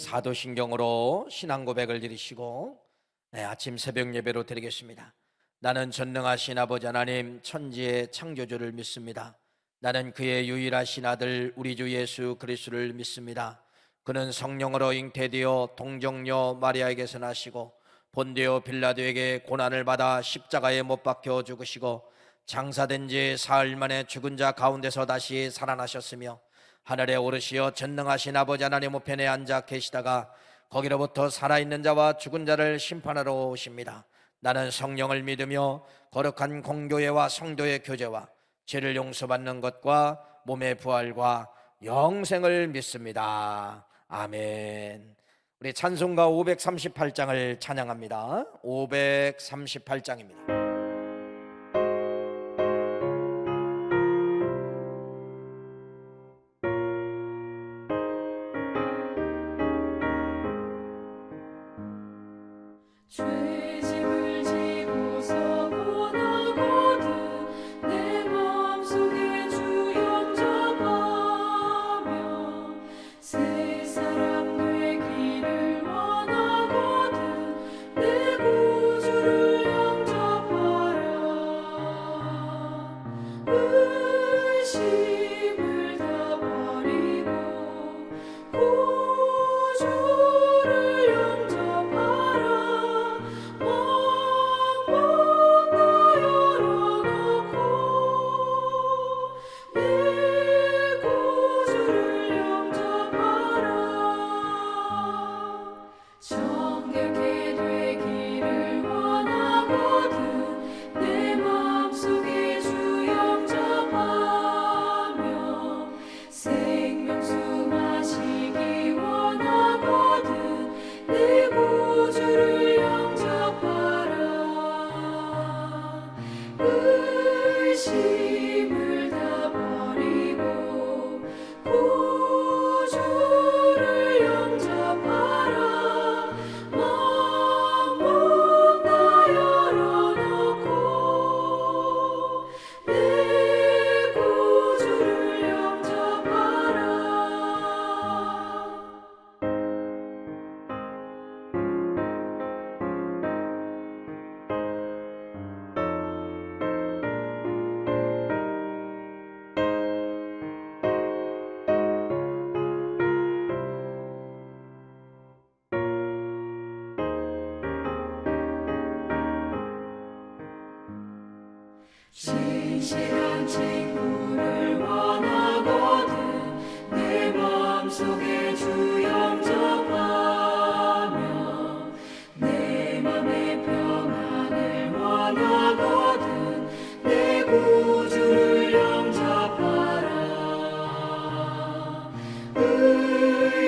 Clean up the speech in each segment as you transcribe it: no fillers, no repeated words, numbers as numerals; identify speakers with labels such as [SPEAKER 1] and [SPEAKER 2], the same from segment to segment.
[SPEAKER 1] 사도신경으로 신앙 고백을 드리시고 아침 새벽 예배로 드리겠습니다. 나는 전능하신 아버지 하나님 천지의 창조주를 믿습니다. 나는 그의 유일하신 아들 우리 주 예수 그리스도를 믿습니다. 그는 성령으로 잉태되어 동정녀 마리아에게서 나시고 본디오 빌라도에게 고난을 받아 십자가에 못 박혀 죽으시고 장사된 지 사흘 만에 죽은 자 가운데서 다시 살아나셨으며 하늘에 오르시어 전능하신 아버지 하나님 우편에 앉아 계시다가 거기로부터 살아있는 자와 죽은 자를 심판하러 오십니다. 나는 성령을 믿으며 거룩한 공교회와 성도의 교제와 죄를 용서받는 것과 몸의 부활과 영생을 믿습니다. 아멘. 우리 찬송가 538장을 찬양합니다. 538장입니다.
[SPEAKER 2] 죄짐을 지고서 원하거든 내 마음속에 주 영접하며 새 사람 되기를 원하거든 내 구주를 영접하라. 의심을 다 버리고 구주를 영접하라. 정결케 되기를 원하거든 내 마음속에 주 영접하며 생명수 마시기 원하거든 내 구주를 영접하라. 의심을 다 버리고 구주를 영접하라. 만문 다 열어놓고 내 구주를 영접하라. 진실한 친구를 원하거든 내 마음속에 주 영접하며 내 맘의 평안을 원하거든 내 구주를 영접하라.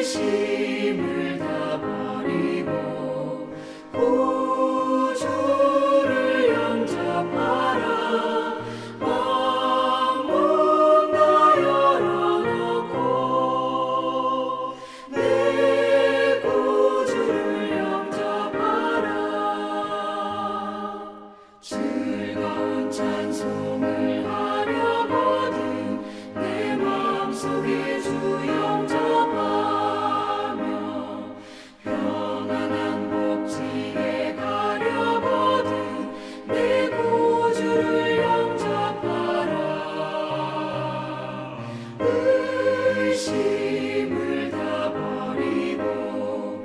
[SPEAKER 2] 의심을 다 버리고 구주를 영접하라. 만문 다 열어놓고 내 구주를 영접하라. 즐거운 찬송을 하려거든 내 마음속에 주 영접하며 평안한 복지에 가려거든 내 구주를 영접하라. 의심을 다 버리고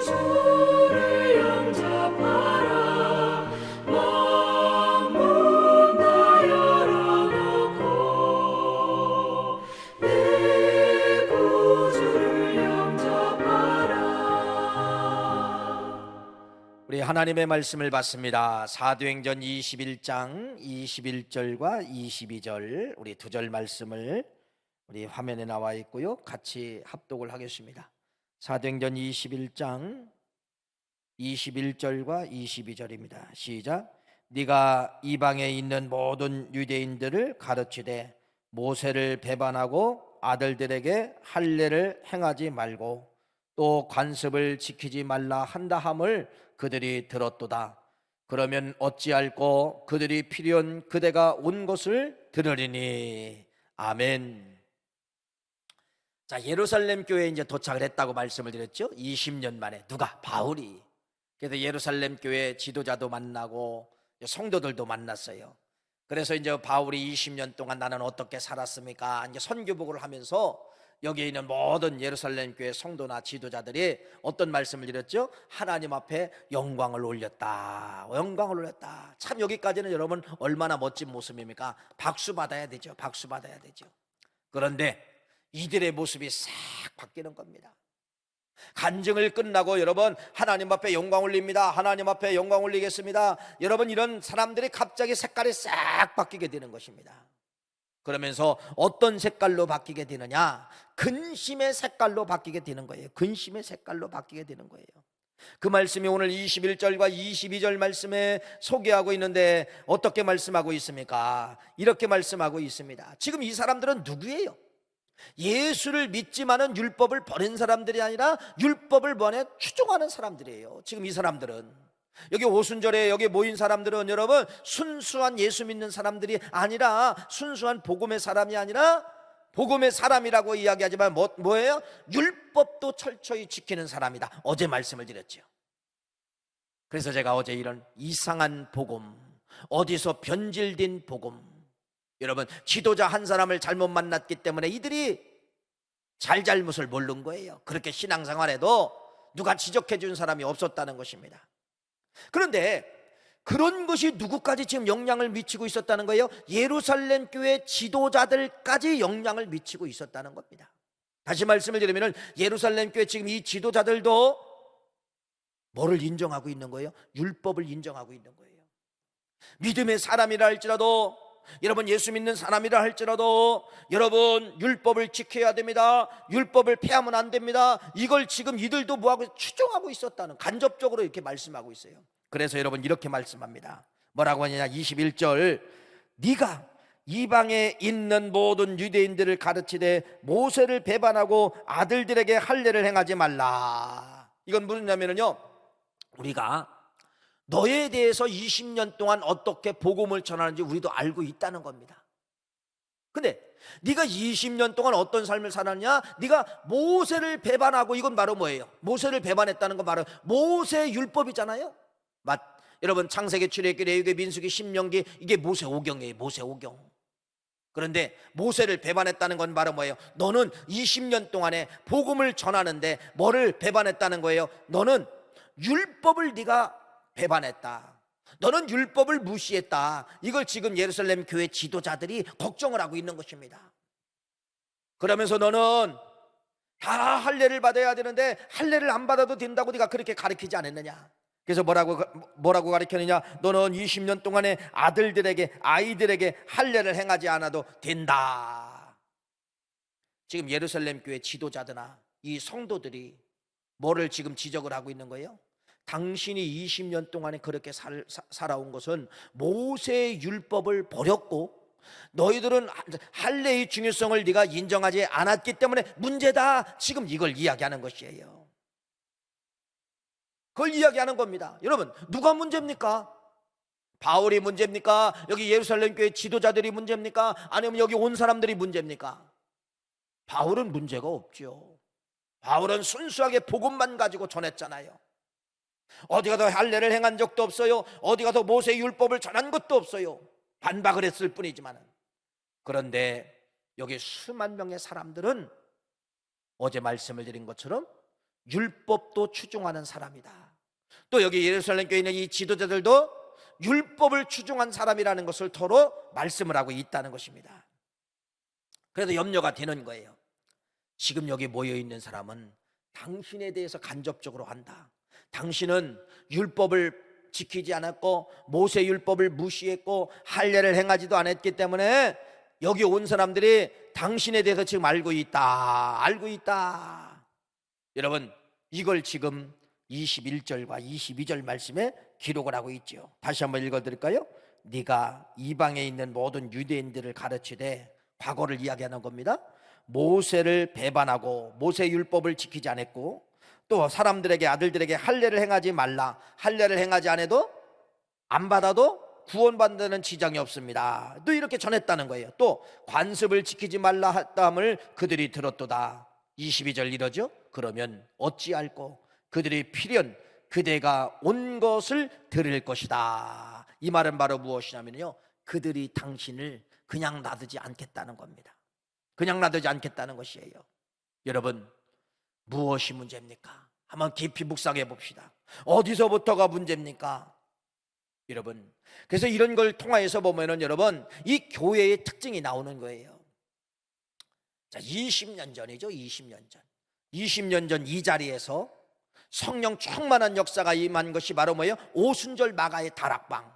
[SPEAKER 2] 구주를 영접하라. 만문 다 열어놓고 내 구주를 영접하라.
[SPEAKER 1] 우리 하나님의 말씀을 받습니다. 사도행전 21장 21절과 22절 우리 두 절 말씀을 우리 화면에 나와 있고요. 같이 합독을 하겠습니다. 사도행전 21장 21절과 22절입니다. 시작. 네가 이방에 있는 모든 유대인들을 가르치되 모세를 배반하고 아들들에게 할례를 행하지 말고 또 관습을 지키지 말라 한다 함을 그들이 들었도다. 그러면 어찌할꼬 그들이 필요한 그대가 온 것을 들으리니. 아멘. 자, 예루살렘 교회에 이제 도착을 했다고 말씀을 드렸죠. 20년 만에. 누가? 바울이. 그래서 예루살렘 교회 지도자도 만나고 성도들도 만났어요. 그래서 이제 바울이 20년 동안 나는 어떻게 살았습니까? 이제 선교복을 하면서 여기에 있는 모든 예루살렘 교회 성도나 지도자들이 어떤 말씀을 드렸죠? 하나님 앞에 영광을 올렸다. 영광을 올렸다. 참 여기까지는 여러분 얼마나 멋진 모습입니까? 박수 받아야 되죠. 박수 받아야 되죠. 그런데 이들의 모습이 싹 바뀌는 겁니다. 간증을 끝나고 여러분 하나님 앞에 영광 올립니다. 하나님 앞에 영광 올리겠습니다. 여러분 이런 사람들이 갑자기 색깔이 싹 바뀌게 되는 것입니다. 그러면서 어떤 색깔로 바뀌게 되느냐? 근심의 색깔로 바뀌게 되는 거예요. 근심의 색깔로 바뀌게 되는 거예요. 그 말씀이 오늘 21절과 22절 말씀에 소개하고 있는데 어떻게 말씀하고 있습니까? 이렇게 말씀하고 있습니다. 지금 이 사람들은 누구예요? 예수를 믿지만은 율법을 버린 사람들이 아니라 율법을 번에 추종하는 사람들이에요. 지금 이 사람들은 여기 오순절에 여기 모인 사람들은 여러분 순수한 예수 믿는 사람들이 아니라 순수한 복음의 사람이 아니라 복음의 사람이라고 이야기하지만 뭐예요? 율법도 철저히 지키는 사람이다. 어제 말씀을 드렸죠. 그래서 제가 어제 이런 이상한 복음, 어디서 변질된 복음, 여러분 지도자 한 사람을 잘못 만났기 때문에 이들이 잘잘못을 모르는 거예요. 그렇게 신앙생활에도 누가 지적해 준 사람이 없었다는 것입니다. 그런데 그런 것이 누구까지 지금 영향을 미치고 있었다는 거예요? 예루살렘 교회 지도자들까지 영향을 미치고 있었다는 겁니다. 다시 말씀을 드리면 예루살렘 교회 지금 이 지도자들도 뭐를 인정하고 있는 거예요? 율법을 인정하고 있는 거예요. 믿음의 사람이라 할지라도 여러분 예수 믿는 사람이라 할지라도 여러분 율법을 지켜야 됩니다. 율법을 폐하면 안 됩니다. 이걸 지금 이들도 뭐하고 추종하고 있었다는, 간접적으로 이렇게 말씀하고 있어요. 그래서 여러분 이렇게 말씀합니다. 뭐라고 하느냐? 21절 네가 이방에 있는 모든 유대인들을 가르치되 모세를 배반하고 아들들에게 할례를 행하지 말라. 이건 무엇이냐면요, 우리가 너에 대해서 20년 동안 어떻게 복음을 전하는지 우리도 알고 있다는 겁니다. 근데 네가 20년 동안 어떤 삶을 살았냐? 네가 모세를 배반하고, 이건 바로 뭐예요? 모세를 배반했다는 건 바로 모세 율법이잖아요. 여러분 창세기, 출애굽기, 레위기, 민수기, 신명기, 이게 모세오경이에요. 모세오경. 그런데 모세를 배반했다는 건 바로 뭐예요? 너는 20년 동안에 복음을 전하는데 뭐를 배반했다는 거예요? 너는 율법을 네가 배반했다. 너는 율법을 무시했다. 이걸 지금 예루살렘 교회 지도자들이 걱정을 하고 있는 것입니다. 그러면서 너는 다 할례를 받아야 되는데 할례를 안 받아도 된다고 네가 그렇게 가르치지 않았느냐? 그래서 뭐라고 가르쳤느냐? 너는 20년 동안에 아이들에게 할례를 행하지 않아도 된다. 지금 예루살렘 교회 지도자들나 이 성도들이 뭐를 지금 지적을 하고 있는 거예요? 당신이 20년 동안에 그렇게 살아온 것은 모세의 율법을 버렸고 너희들은 할례의 중요성을 네가 인정하지 않았기 때문에 문제다. 지금 이걸 이야기하는 것이에요. 그걸 이야기하는 겁니다. 여러분 누가 문제입니까? 바울이 문제입니까? 여기 예루살렘 교회 지도자들이 문제입니까? 아니면 여기 온 사람들이 문제입니까? 바울은 문제가 없죠. 바울은 순수하게 복음만 가지고 전했잖아요. 어디 가서 할례를 행한 적도 없어요. 어디 가서 모세의 율법을 전한 것도 없어요. 반박을 했을 뿐이지만. 그런데 여기 수만 명의 사람들은 어제 말씀을 드린 것처럼 율법도 추종하는 사람이다. 또 여기 예루살렘 교회 있는 이 지도자들도 율법을 추종한 사람이라는 것을 서로 말씀을 하고 있다는 것입니다. 그래서 염려가 되는 거예요. 지금 여기 모여있는 사람은 당신에 대해서 간접적으로 한다. 당신은 율법을 지키지 않았고 모세 율법을 무시했고 할례를 행하지도 않았기 때문에 여기 온 사람들이 당신에 대해서 지금 알고 있다. 여러분 이걸 지금 21절과 22절 말씀에 기록을 하고 있죠. 다시 한번 읽어드릴까요? 네가 이방에 있는 모든 유대인들을 가르치되, 과거를 이야기하는 겁니다. 모세를 배반하고 모세 율법을 지키지 않았고 또 사람들에게 아들들에게 할례를 행하지 말라. 할례를 행하지 않아도 안 받아도 구원받는 지장이 없습니다. 또 이렇게 전했다는 거예요. 또 관습을 지키지 말라 했다함을 그들이 들었도다. 22절 이러죠. 그러면 어찌할꼬 그들이 필연 그대가 온 것을 들을 것이다. 이 말은 바로 무엇이냐면요, 그들이 당신을 그냥 놔두지 않겠다는 겁니다. 그냥 놔두지 않겠다는 것이에요. 여러분, 무엇이 문제입니까? 한번 깊이 묵상해 봅시다. 어디서부터가 문제입니까? 여러분, 그래서 이런 걸 통하여서 보면은 여러분, 이 교회의 특징이 나오는 거예요. 자, 20년 전이죠. 20년 전 이 자리에서 성령 충만한 역사가 임한 것이 바로 뭐예요? 오순절 마가의 다락방.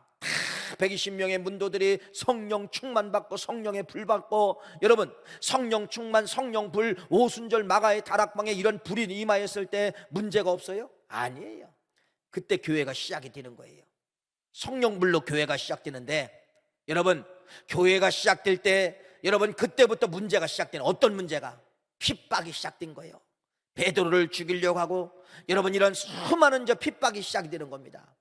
[SPEAKER 1] 120명의 문도들이 성령 충만 받고 성령의 불 받고, 여러분, 성령 충만, 성령 불, 오순절 마가의 다락방에 이런 불이 임하였을 때 문제가 없어요? 아니에요. 그때 교회가 시작이 되는 거예요. 성령 불로 교회가 시작되는데, 여러분, 교회가 시작될 때 여러분, 그때부터 문제가 시작되는, 어떤 문제가? 핍박이 시작된 거예요. 베드로를 죽이려고 하고, 여러분, 이런 수많은 핍박이 시작되는 겁니다.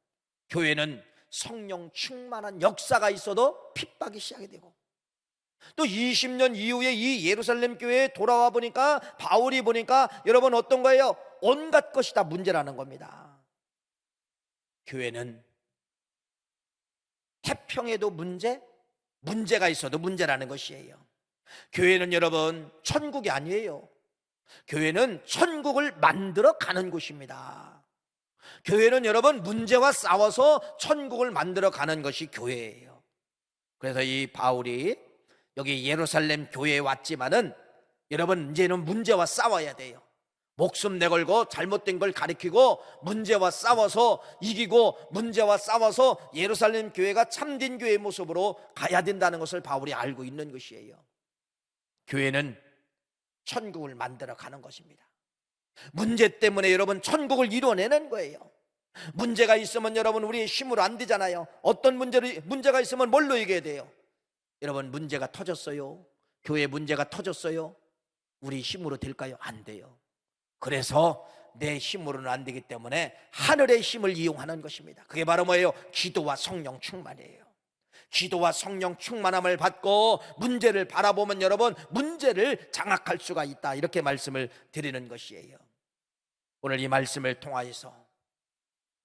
[SPEAKER 1] 교회는 성령 충만한 역사가 있어도 핍박이 시작이 되고, 또 20년 이후에 이 예루살렘 교회에 돌아와 보니까, 바울이 보니까 여러분 어떤 거예요? 온갖 것이 다 문제라는 겁니다. 교회는 태평에도 문제가 있어도 문제라는 것이에요. 교회는 여러분 천국이 아니에요. 교회는 천국을 만들어 가는 곳입니다. 교회는 여러분 문제와 싸워서 천국을 만들어 가는 것이 교회예요. 그래서 이 바울이 여기 예루살렘 교회에 왔지만은 여러분 이제는 문제와 싸워야 돼요. 목숨 내걸고 잘못된 걸 가리키고 문제와 싸워서 이기고 문제와 싸워서 예루살렘 교회가 참된 교회의 모습으로 가야 된다는 것을 바울이 알고 있는 것이에요. 교회는 천국을 만들어 가는 것입니다. 문제 때문에 여러분 천국을 이뤄내는 거예요. 문제가 있으면 여러분 우리의 힘으로 안 되잖아요. 어떤 문제가 있으면 뭘로 이겨야 돼요? 여러분 문제가 터졌어요. 교회 문제가 터졌어요. 우리 힘으로 될까요? 안 돼요. 그래서 내 힘으로는 안 되기 때문에 하늘의 힘을 이용하는 것입니다. 그게 바로 뭐예요? 기도와 성령 충만이에요. 기도와 성령 충만함을 받고 문제를 바라보면 여러분 문제를 장악할 수가 있다, 이렇게 말씀을 드리는 것이에요. 오늘 이 말씀을 통하여서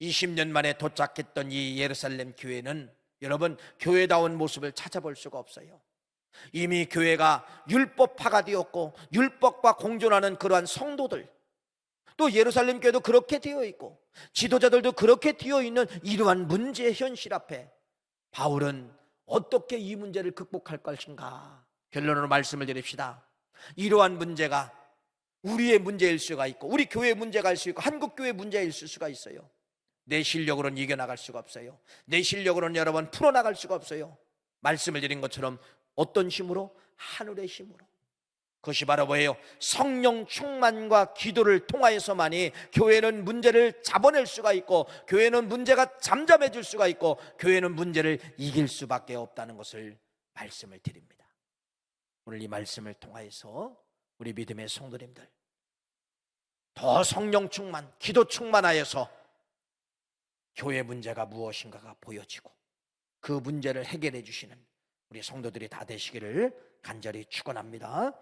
[SPEAKER 1] 20년 만에 도착했던 이 예루살렘 교회는 여러분 교회다운 모습을 찾아볼 수가 없어요. 이미 교회가 율법파가 되었고 율법과 공존하는 그러한 성도들, 또 예루살렘 교회도 그렇게 되어 있고 지도자들도 그렇게 되어 있는 이러한 문제의 현실 앞에 바울은 어떻게 이 문제를 극복할 것인가? 결론으로 말씀을 드립시다. 이러한 문제가 우리의 문제일 수가 있고 우리 교회의 문제가 일 수 있고 한국 교회의 문제일 수가 있어요. 내 실력으로는 이겨나갈 수가 없어요. 내 실력으로는 여러분 풀어나갈 수가 없어요. 말씀을 드린 것처럼 어떤 힘으로? 하늘의 힘으로. 그것이 바로 뭐예요? 성령 충만과 기도를 통하여서만이 교회는 문제를 잡아낼 수가 있고 교회는 문제가 잠잠해질 수가 있고 교회는 문제를 이길 수밖에 없다는 것을 말씀을 드립니다. 오늘 이 말씀을 통하여서 우리 믿음의 성도님들 더 성령 충만, 기도 충만하여서 교회 문제가 무엇인가가 보여지고 그 문제를 해결해 주시는 우리 성도들이 다 되시기를 간절히 축원합니다.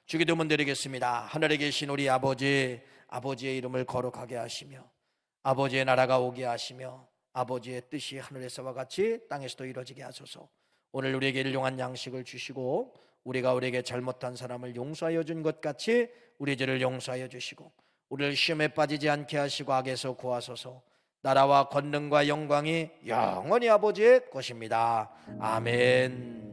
[SPEAKER 1] 주기도문 드리겠습니다. 하늘에 계신 우리 아버지, 아버지의 이름을 거룩하게 하시며 아버지의 나라가 오게 하시며 아버지의 뜻이 하늘에서와 같이 땅에서도 이루어지게 하소서. 오늘 우리에게 일용할 양식을 주시고 우리가 우리에게 잘못한 사람을 용서하여 준 것 같이 우리 죄를 용서하여 주시고 우리를 시험에 빠지지 않게 하시고 악에서 구하소서. 나라와 권능과 영광이 영원히 아버지의 것입니다. 아멘.